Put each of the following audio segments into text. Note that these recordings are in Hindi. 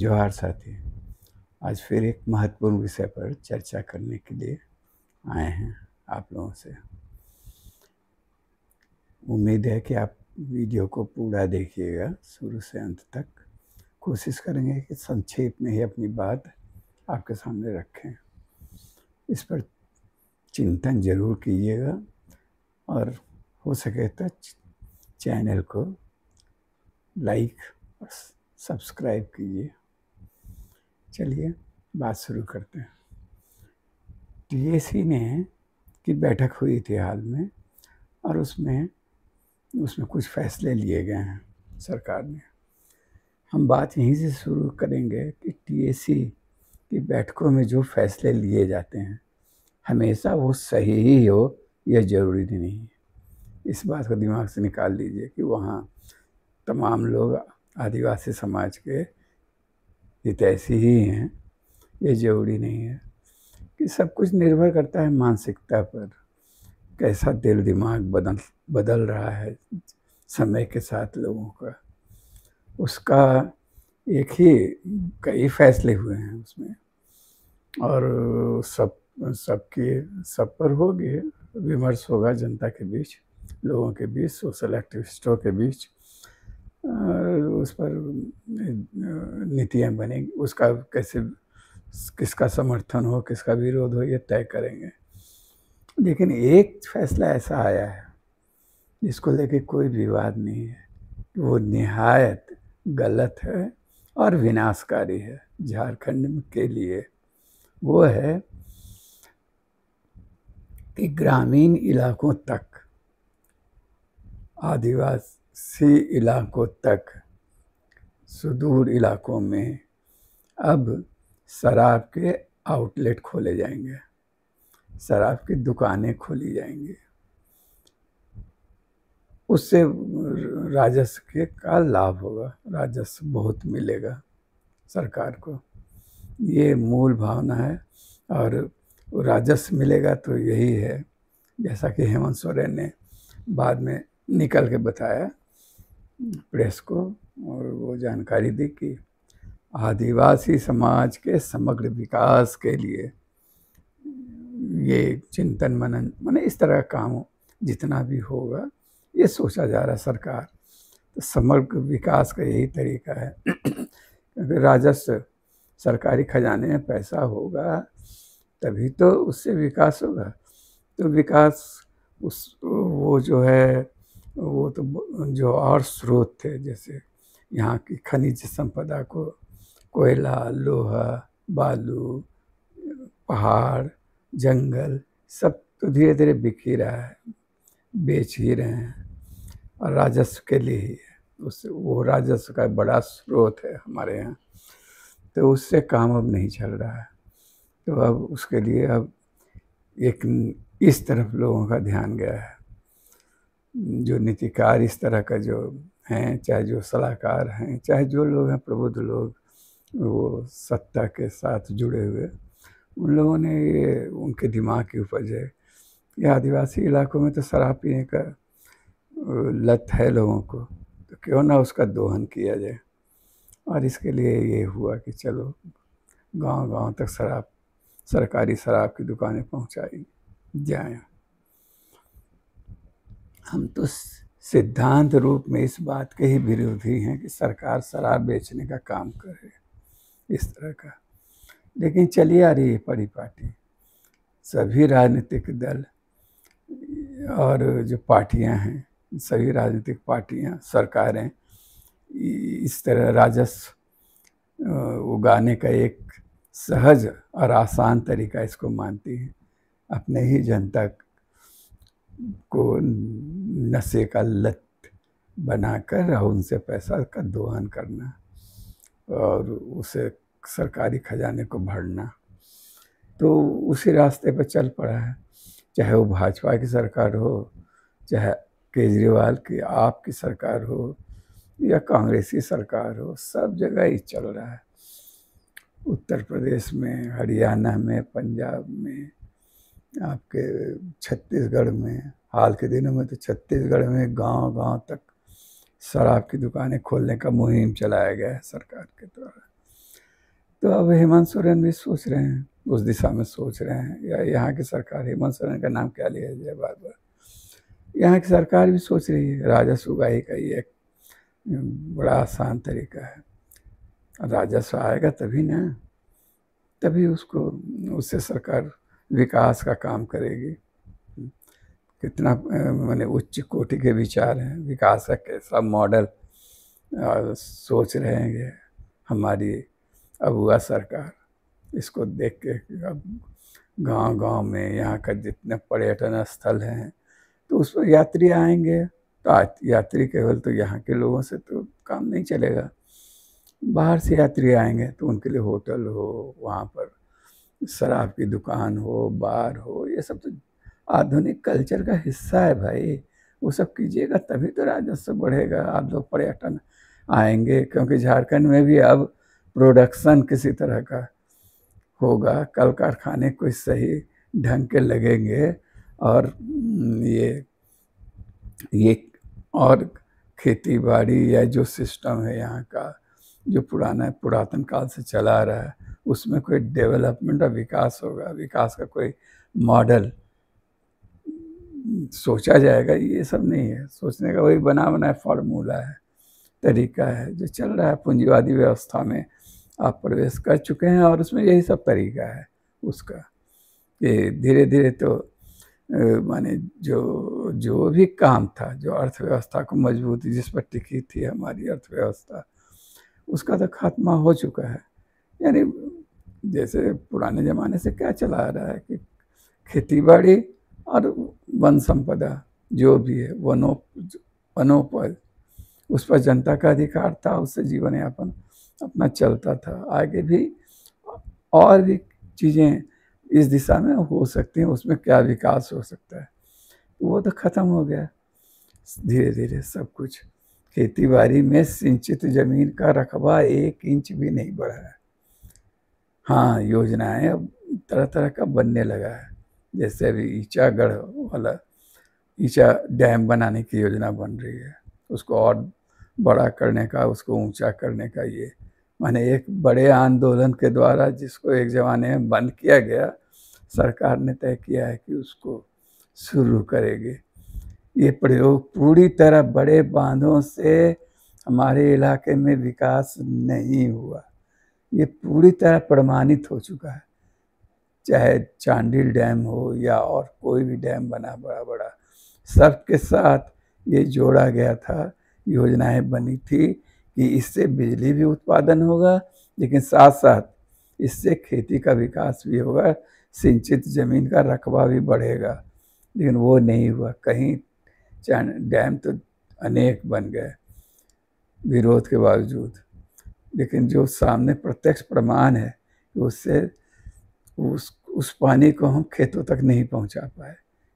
जोहार साथी। आज फिर एक महत्वपूर्ण विषय पर चर्चा करने के लिए आए हैं आप लोगों से। उम्मीद है कि आप वीडियो को पूरा देखिएगा शुरू से अंत तक। कोशिश करेंगे कि संक्षेप में ही अपनी बात आपके सामने रखें। इस पर चिंतन जरूर कीजिएगा और हो सके तो चैनल को लाइक और सब्सक्राइब कीजिए। चलिए बात शुरू करते हैं। टीएसी की बैठक हुई थी हाल में और उसमें कुछ फैसले लिए गए हैं सरकार ने। हम बात यहीं से शुरू करेंगे कि टीएसी की बैठकों में जो फैसले लिए जाते हैं हमेशा वो सही ही हो यह ज़रूरी नहीं है। इस बात को दिमाग से निकाल लीजिए कि वहाँ तमाम लोग आदिवासी समाज के हितैषी ही हैं, ये ज़रूरी नहीं है। कि सब कुछ निर्भर करता है मानसिकता पर, कैसा दिल दिमाग बदल रहा है समय के साथ लोगों का। उसका एक ही कई फैसले हुए हैं उसमें और सब पर होगी विमर्श होगा जनता के बीच, लोगों के बीच, सोशल एक्टिविस्टों के बीच। उस पर नीतियाँ बनेगी, उसका कैसे किसका समर्थन हो किसका विरोध हो ये तय करेंगे। लेकिन एक फैसला ऐसा आया है जिसको लेके कोई विवाद नहीं है, वो निहायत गलत है और विनाशकारी है झारखंड के लिए। वो है कि ग्रामीण इलाकों तक, आदिवासी इलाकों तक, सुदूर इलाकों में अब शराब के आउटलेट खोले जाएंगे, शराब की दुकानें खोली जाएंगी। उससे राजस्व का लाभ होगा, राजस्व बहुत मिलेगा सरकार को, ये मूल भावना है। और राजस्व मिलेगा तो यही है, जैसा कि हेमंत सोरेन ने बाद में निकल के बताया प्रेस को और वो जानकारी दी कि आदिवासी समाज के समग्र विकास के लिए ये चिंतन मनन माने इस तरह का काम जितना भी होगा ये सोचा जा रहा है सरकार। तो समग्र विकास का यही तरीका है क्योंकि राजस्व, सरकारी खजाने में पैसा होगा तभी तो उससे विकास होगा। तो विकास वो जो है वो तो जो और स्रोत थे, जैसे यहाँ की खनिज संपदा को, कोयला, लोहा, बालू, पहाड़, जंगल, सब तो धीरे धीरे बिक ही रहा है, बेच ही रहे हैं और राजस्व के लिए ही है। उससे वो राजस्व का बड़ा स्रोत है हमारे यहाँ। तो उससे काम अब नहीं चल रहा है। तो अब उसके लिए अब एक इस तरफ लोगों का ध्यान गया है। जो नीतिकार इस तरह का जो हैं, चाहे जो सलाहकार हैं, चाहे जो लोग हैं प्रबुद्ध लोग, वो सत्ता के साथ जुड़े हुए, उन लोगों ने ये उनके दिमाग की उपज है। ये आदिवासी इलाकों में तो शराब पीने का लत है लोगों को, तो क्यों ना उसका दोहन किया जाए। और इसके लिए ये हुआ कि चलो गांव-गांव तक सरकारी शराब की दुकानें पहुंचाई जाएं। हम तो सिद्धांत रूप में इस बात के ही विरोधी हैं कि सरकार शराब बेचने का काम करे इस तरह का। लेकिन चली आ रही है परिपाटी, सभी राजनीतिक दल और जो पार्टियां हैं, सभी राजनीतिक पार्टियां, सरकारें इस तरह राजस्व उगाने का एक सहज और आसान तरीका इसको मानती हैं, अपने ही जनता को नशे का लत बनाकर और उनसे पैसा का दोहन करना और उसे सरकारी खजाने को भरना। तो उसी रास्ते पर चल पड़ा है, चाहे वो भाजपा की सरकार हो, चाहे केजरीवाल की आपकी सरकार हो या कांग्रेसी सरकार हो, सब जगह ही चल रहा है। उत्तर प्रदेश में, हरियाणा में, पंजाब में, आपके छत्तीसगढ़ में, हाल के दिनों में तो छत्तीसगढ़ में गांव-गांव तक शराब की दुकानें खोलने का मुहिम चलाया गया है सरकार के द्वारा। तो अब हेमंत सोरेन भी सोच रहे हैं, उस दिशा में सोच रहे हैं, या यहाँ की सरकार, हेमंत सोरेन का नाम क्या लिया जाए बार बार, यहाँ की सरकार भी सोच रही है राजस्व उगाही का ये एक बड़ा आसान तरीका है। राजस्व आएगा तभी ना, तभी उसको, उससे सरकार विकास का काम करेगी। कितना माने उच्च कोटि के विचार हैं, विकास का कैसा मॉडल सोच रहे हैं हमारी अब हुआ सरकार। इसको देख के अब गांव-गांव में यहाँ का जितने पर्यटन स्थल हैं, तो उस पर यात्री आएंगे, तो यात्री केवल तो यहाँ के लोगों से तो काम नहीं चलेगा, बाहर से यात्री आएंगे तो उनके लिए होटल हो, वहाँ पर शराब की दुकान हो, बार हो, ये सब तो आधुनिक कल्चर का हिस्सा है भाई। वो सब कीजिएगा तभी तो राजस्व बढ़ेगा, आप लोग पर्यटन आएंगे, क्योंकि झारखंड में भी अब प्रोडक्शन किसी तरह का होगा, कल कारखाने कोई सही ढंग के लगेंगे, और ये और खेती बाड़ी या जो सिस्टम है यहाँ का, जो पुरातन काल से चला आ रहा है, उसमें कोई डेवलपमेंट और विकास होगा, विकास का कोई मॉडल सोचा जाएगा। ये सब नहीं है सोचने का, वही बना बनाया फार्मूला है, तरीका है जो चल रहा है। पूंजीवादी व्यवस्था में आप प्रवेश कर चुके हैं और उसमें यही सब तरीका है उसका। ये धीरे धीरे तो माने जो भी काम था, जो अर्थव्यवस्था को मजबूती जिस पर टिकी थी हमारी अर्थव्यवस्था, उसका तो खात्मा हो चुका है। यानी जैसे पुराने ज़माने से क्या चला आ रहा है कि खेती बाड़ी और वन संपदा जो भी है, वनोपज, उस पर जनता का अधिकार था, उससे जीवन यापन अपना चलता था। आगे भी और भी चीज़ें इस दिशा में हो सकती हैं, उसमें क्या विकास हो सकता है, वो तो ख़त्म हो गया धीरे धीरे सब कुछ। खेती बाड़ी में सिंचित ज़मीन का रकबा 1 इंच भी नहीं बढ़ा है। हाँ, योजनाएं अब तरह तरह का बनने लगा है, जैसे अभी ईचागढ़ वाला ईचा डैम बनाने की योजना बन रही है, उसको और बड़ा करने का, उसको ऊंचा करने का। ये माने एक बड़े आंदोलन के द्वारा जिसको एक ज़माने में बंद किया गया, सरकार ने तय किया है कि उसको शुरू करेगी। ये प्रयोग पूरी तरह बड़े बांधों से हमारे इलाके में विकास नहीं हुआ, ये पूरी तरह प्रमाणित हो चुका है। चाहे चांडिल डैम हो या और कोई भी डैम बना बड़ा बड़ा, सबके साथ ये जोड़ा गया था, योजनाएं बनी थी कि इससे बिजली भी उत्पादन होगा, लेकिन साथ साथ इससे खेती का विकास भी होगा, सिंचित ज़मीन का रकबा भी बढ़ेगा। लेकिन वो नहीं हुआ, कहीं डैम तो अनेक बन गए विरोध के बावजूद, लेकिन जो सामने प्रत्यक्ष प्रमाण है उससे उस पानी को हम खेतों तक नहीं पहुंचा पाए।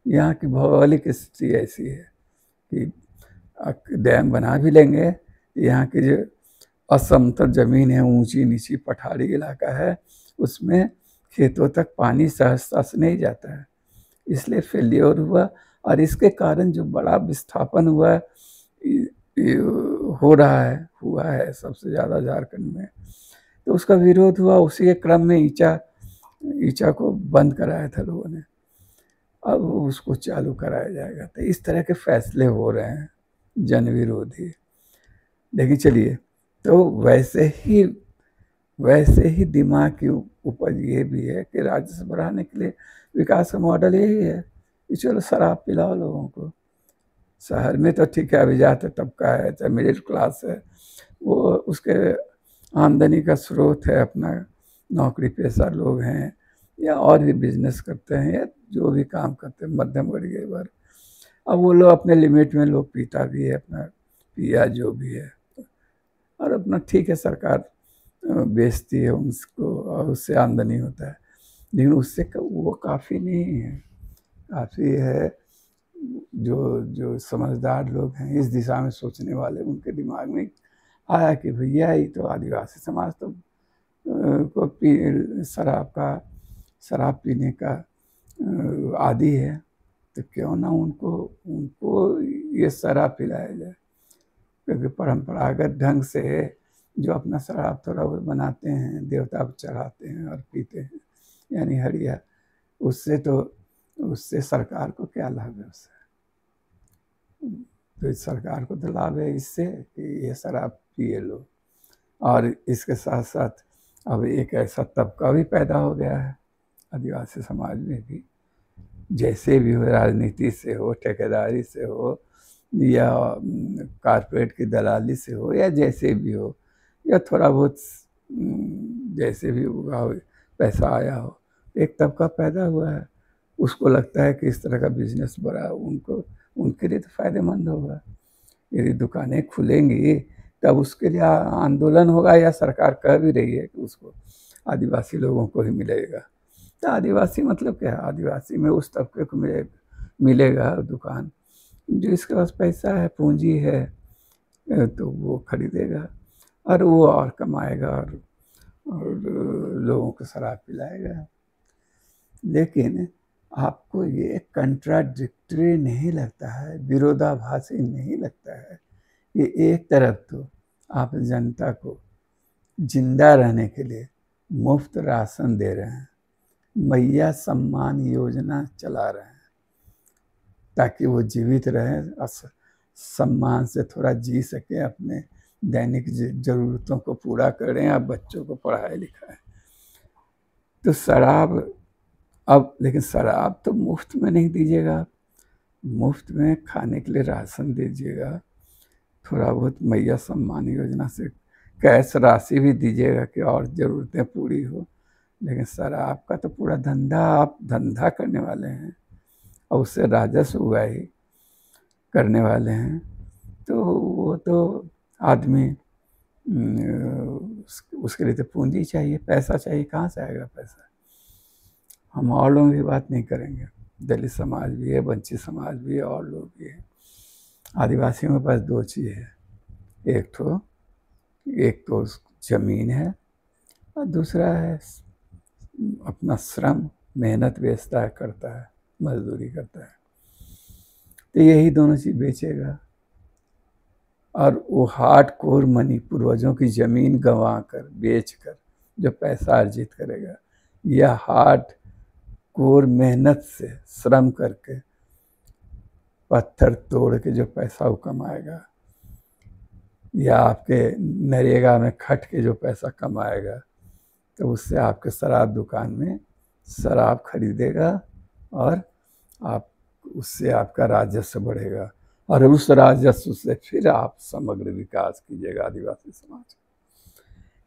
यहाँ की भौगोलिक स्थिति ऐसी है कि डैम बना भी लेंगे, यहाँ की जो असमतल ज़मीन है, ऊंची नीची पठारी इलाका है, उसमें खेतों तक पानी सहजता से नहीं जाता है, इसलिए फेल्योर हुआ। और इसके कारण जो बड़ा विस्थापन हुआ हुआ है सबसे ज़्यादा झारखंड में, तो उसका विरोध हुआ। उसी के क्रम में ईचा को बंद कराया था लोगों ने, अब उसको चालू कराया जाएगा। तो इस तरह के फैसले हो रहे हैं जन विरोधी। लेकिन चलिए, तो वैसे ही दिमाग की उपज ये भी है कि राजस्व बढ़ाने के लिए विकास का मॉडल यही है कि चलो शराब पिलाओ लोगों को। शहर में तो ठीक है, अभिजात तबका है, चाहे मिडिल क्लास है, वो उसके आमदनी का स्रोत है अपना, नौकरी पेशा लोग हैं या और भी बिजनेस करते हैं या जो भी काम करते हैं, मध्यम वर्गीय वर्ग। अब वो लोग अपने लिमिट में लोग पीता भी है, अपना पिया जो भी है, और अपना ठीक है, सरकार बेचती है उसको और उससे आमदनी होता है। लेकिन उससे वो काफ़ी नहीं है, काफ़ी है जो समझदार लोग हैं, इस दिशा में सोचने वाले, उनके दिमाग में आया कि भैया ये तो आदिवासी समाज तो को शराब पीने का आदी है, तो क्यों ना उनको ये शराब पिलाया जाए। क्योंकि परंपरागत ढंग से जो अपना शराब थोड़ा बहुत बनाते हैं, देवता को चढ़ाते हैं और पीते हैं, यानी हड़िया, उससे सरकार को क्या लाभ है? उससे तो सरकार को तो लाभ है इससे कि ये शराब पिए लोग। और इसके साथ साथ अब एक ऐसा तबका भी पैदा हो गया है आदिवासी समाज में भी, जैसे भी हो, राजनीति से हो, ठेकेदारी से हो, या कारपोरेट की दलाली से हो, या जैसे भी हो, या थोड़ा बहुत जैसे भी होगा पैसा आया हो, एक तबका पैदा हुआ है, उसको लगता है कि इस तरह का बिजनेस बड़ा उनके लिए तो फायदेमंद होगा। यदि दुकानें खुलेंगी तब उसके लिए आंदोलन होगा, या सरकार कह भी रही है कि उसको आदिवासी लोगों को ही मिलेगा। तो आदिवासी मतलब क्या है? आदिवासी में उस तबके को मिलेगा दुकान जो इसके पास पैसा है, पूंजी है, तो वो खरीदेगा और वो और कमाएगा और लोगों को शराब पिलाएगा। लेकिन आपको ये कंट्राडिक्टरी नहीं लगता है, विरोधाभासी नहीं लगता है? ये एक तरफ तो आप जनता को जिंदा रहने के लिए मुफ्त राशन दे रहे हैं, मैया सम्मान योजना चला रहे हैं ताकि वो जीवित रहे, सम्मान से थोड़ा जी सके, अपने दैनिक जरूरतों को पूरा करें, आप बच्चों को पढ़ाए लिखाएं। तो शराब लेकिन शराब तो मुफ्त में नहीं दीजिएगा, मुफ्त में खाने के लिए राशन दीजिएगा, थोड़ा बहुत मैया सम्मान योजना से कैश राशि भी दीजिएगा कि और ज़रूरतें पूरी हो। लेकिन शराब का तो पूरा धंधा, आप धंधा करने वाले हैं और उससे राजस्व उगाही करने वाले हैं, तो वो तो आदमी उसके लिए तो पूंजी चाहिए, पैसा चाहिए, कहाँ से आएगा पैसा? हम और लोगों की बात नहीं करेंगे, दलित समाज भी है, वंचित समाज भी है, और लोग भी हैं। आदिवासियों के पास दो चीज़ है, एक तो जमीन है और दूसरा है अपना श्रम, मेहनत बेचता है, करता है, मजदूरी करता है। तो यही दोनों चीज़ बेचेगा और वो हार्ड कोर मनी, पूर्वजों की ज़मीन गंवा कर, बेच कर जो पैसा अर्जित करेगा, या हार्ड कोर मेहनत से श्रम करके पत्थर तोड़ के जो पैसा वो कमाएगा, या आपके नरेगा में खट के जो पैसा कमाएगा, तो उससे आपके शराब दुकान में शराब खरीदेगा और उससे आपका राजस्व बढ़ेगा और उस राजस्व से फिर आप समग्र विकास कीजिएगा आदिवासी समाज।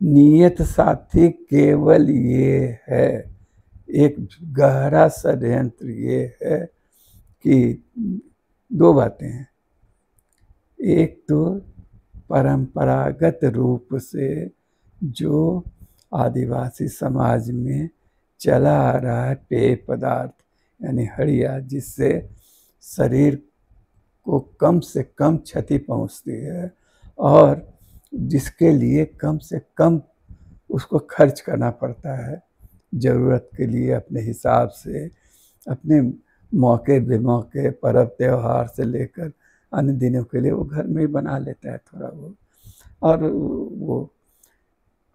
नियत साथी केवल ये है, एक गहरा षड्यंत्र ये है कि दो बातें हैं, एक तो परंपरागत रूप से जो आदिवासी समाज में चला आ रहा है पेय पदार्थ यानी हड़िया, जिससे शरीर को कम से कम क्षति पहुंचती है और जिसके लिए कम से कम उसको खर्च करना पड़ता है, ज़रूरत के लिए अपने हिसाब से, अपने मौके बेमौके, पर्व त्यौहार से लेकर अन्य दिनों के लिए वो घर में ही बना लेता है थोड़ा बहुत, और वो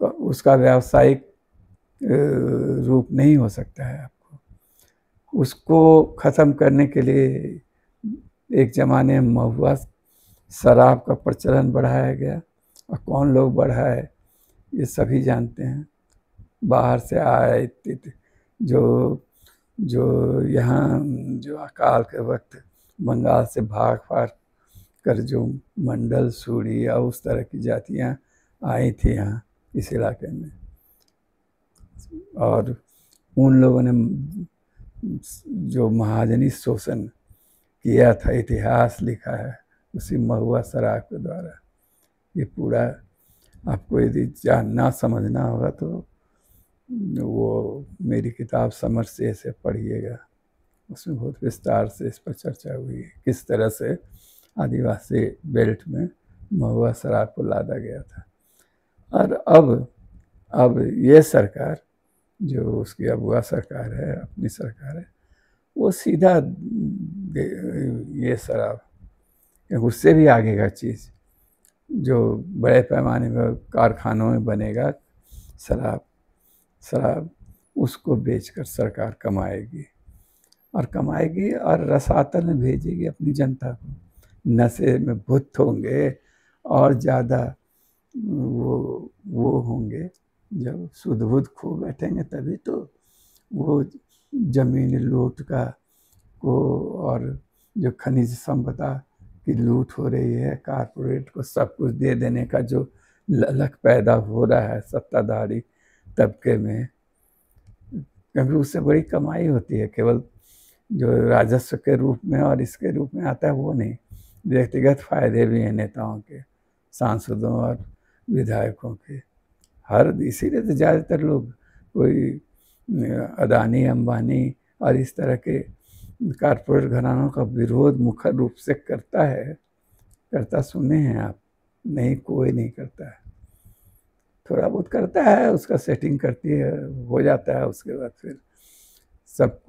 उसका व्यावसायिक रूप नहीं हो सकता है। आपको उसको ख़त्म करने के लिए एक ज़माने में महुआ शराब का प्रचलन बढ़ाया गया, और कौन लोग बढ़ाए ये सभी जानते हैं। बाहर से आए जो यहाँ जो अकाल के वक्त बंगाल से भाग कर जो मंडल, सूरी या उस तरह की जातियाँ आई थी यहाँ इस इलाके में, और उन लोगों ने जो महाजनी शोषण किया था, इतिहास लिखा है उसी महुआ शराब के द्वारा। ये पूरा आपको यदि जानना समझना होगा तो वो मेरी किताब समर से पढ़िएगा, उसमें बहुत विस्तार से इस पर चर्चा हुई है, किस तरह से आदिवासी बेल्ट में महुआ शराब को लादा गया था। और अब ये सरकार जो उसकी अगुआ सरकार है, अपनी सरकार है, वो सीधा ये शराब, उससे भी आगे का चीज़ जो बड़े पैमाने में कारखानों में बनेगा शराब उसको बेचकर सरकार कमाएगी और रसातल में भेजेगी अपनी जनता को। नशे में बुत होंगे और ज़्यादा वो होंगे, जब सुध बुध खो बैठेंगे तभी तो वो जमीन लूट का को और जो खनिज संपदा की लूट हो रही है, कारपोरेट को सब कुछ दे देने का जो ललक पैदा हो रहा है सत्ताधारी तबके में, क्योंकि उससे बड़ी कमाई होती है। केवल जो राजस्व के रूप में और इसके रूप में आता है वो नहीं, व्यक्तिगत फायदे भी हैं नेताओं के, सांसदों और विधायकों के। इसीलिए तो ज़्यादातर लोग कोई अदानी अंबानी और इस तरह के कारपोरेट घरानों का विरोध मुख्य रूप से करता सुने हैं आप? नहीं, कोई नहीं करता है। थोड़ा बहुत करता है, उसका सेटिंग करती है, हो जाता है, उसके बाद फिर सब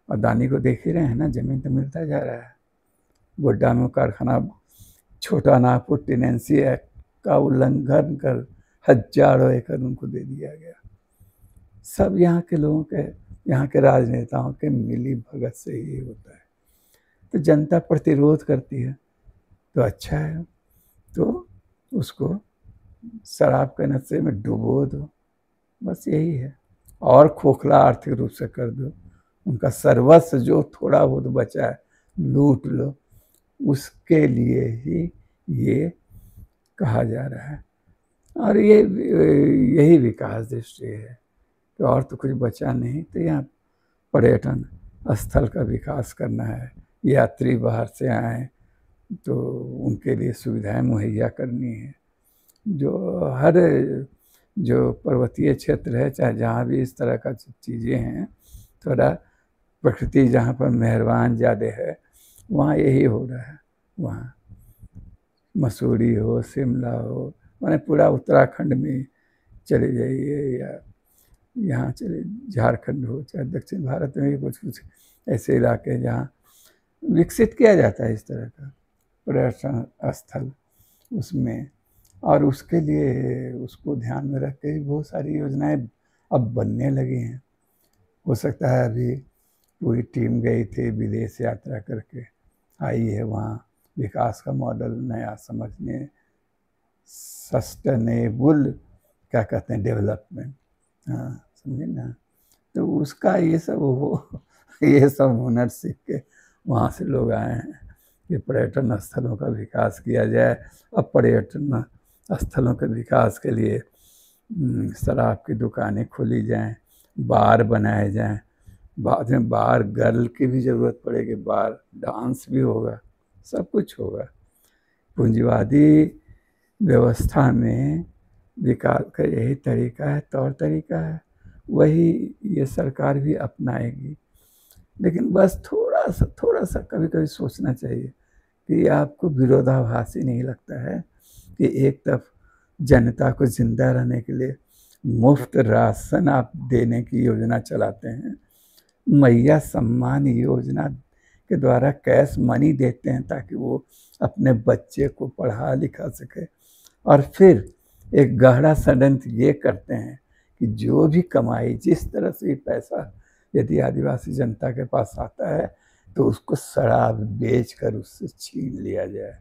अदानी को देख ही रहे हैं ना, जमीन तो मिलता जा रहा है। गोड्डा में कारखाना छोटा नागपुर टेनेंसी एक्ट का उल्लंघन कर हजारों एकड़ उनको दे दिया गया। सब यहाँ के लोगों के, यहाँ के राजनेताओं के मिली भगत से ही होता है। तो जनता प्रतिरोध करती है तो अच्छा है, तो उसको शराब के नशे में डुबो दो, बस यही है। और खोखला आर्थिक रूप से कर दो, उनका सर्वस्व जो थोड़ा बहुत बचा है लूट लो, उसके लिए ही ये कहा जा रहा है। और यही विकास दृष्टि है कि और तो कुछ बचा नहीं। तो यहाँ पर्यटन स्थल का विकास करना है, यात्री बाहर से आए तो उनके लिए सुविधाएं मुहैया करनी है। जो पर्वतीय क्षेत्र है, चाहे जहाँ भी इस तरह का चीज़ें हैं, थोड़ा प्रकृति जहाँ पर मेहरबान ज़्यादा है वहाँ यही हो रहा है। वहाँ मसूरी हो, शिमला हो, माने पूरा उत्तराखंड में चले जाइए या यहाँ चले, झारखंड हो, चाहे दक्षिण भारत में भी कुछ ऐसे इलाके हैं जहाँ विकसित किया जाता है इस तरह का पर्यटन स्थल उसमें। और उसके लिए उसको ध्यान में रख के बहुत सारी योजनाएं अब बनने लगी हैं। हो सकता है अभी पूरी टीम गई थी विदेश यात्रा करके आई है, वहाँ विकास का मॉडल नया समझने, सस्टेनेबल क्या कहते हैं, डेवलपमेंट, हाँ समझे ना। तो उसका ये सब हुनर सीख के वहाँ से लोग आए हैं कि पर्यटन स्थलों का विकास किया जाए। अब पर्यटन स्थलों के विकास के लिए शराब की दुकानें खोली जाएं, बार बनाए जाएं, बाद में बार गर्ल की भी ज़रूरत पड़ेगी, बार डांस भी होगा, सब कुछ होगा। पूंजीवादी व्यवस्था में विकास का यही तरीका है, तौर तरीका है, वही ये सरकार भी अपनाएगी। लेकिन बस थोड़ा सा कभी कभी सोचना चाहिए कि आपको विरोधाभासी नहीं लगता है कि एक तरफ जनता को जिंदा रहने के लिए मुफ्त राशन आप देने की योजना चलाते हैं, मैया सम्मान योजना के द्वारा कैश मनी देते हैं ताकि वो अपने बच्चे को पढ़ा लिखा सके, और फिर एक गहरा षड्यंत्र ये करते हैं कि जो भी कमाई, जिस तरह से भी पैसा यदि आदिवासी जनता के पास आता है तो उसको शराब बेचकर उससे छीन लिया जाए।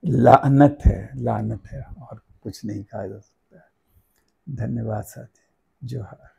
लानत है और कुछ नहीं कहा जा सकता है। धन्यवाद साथी, जोहार।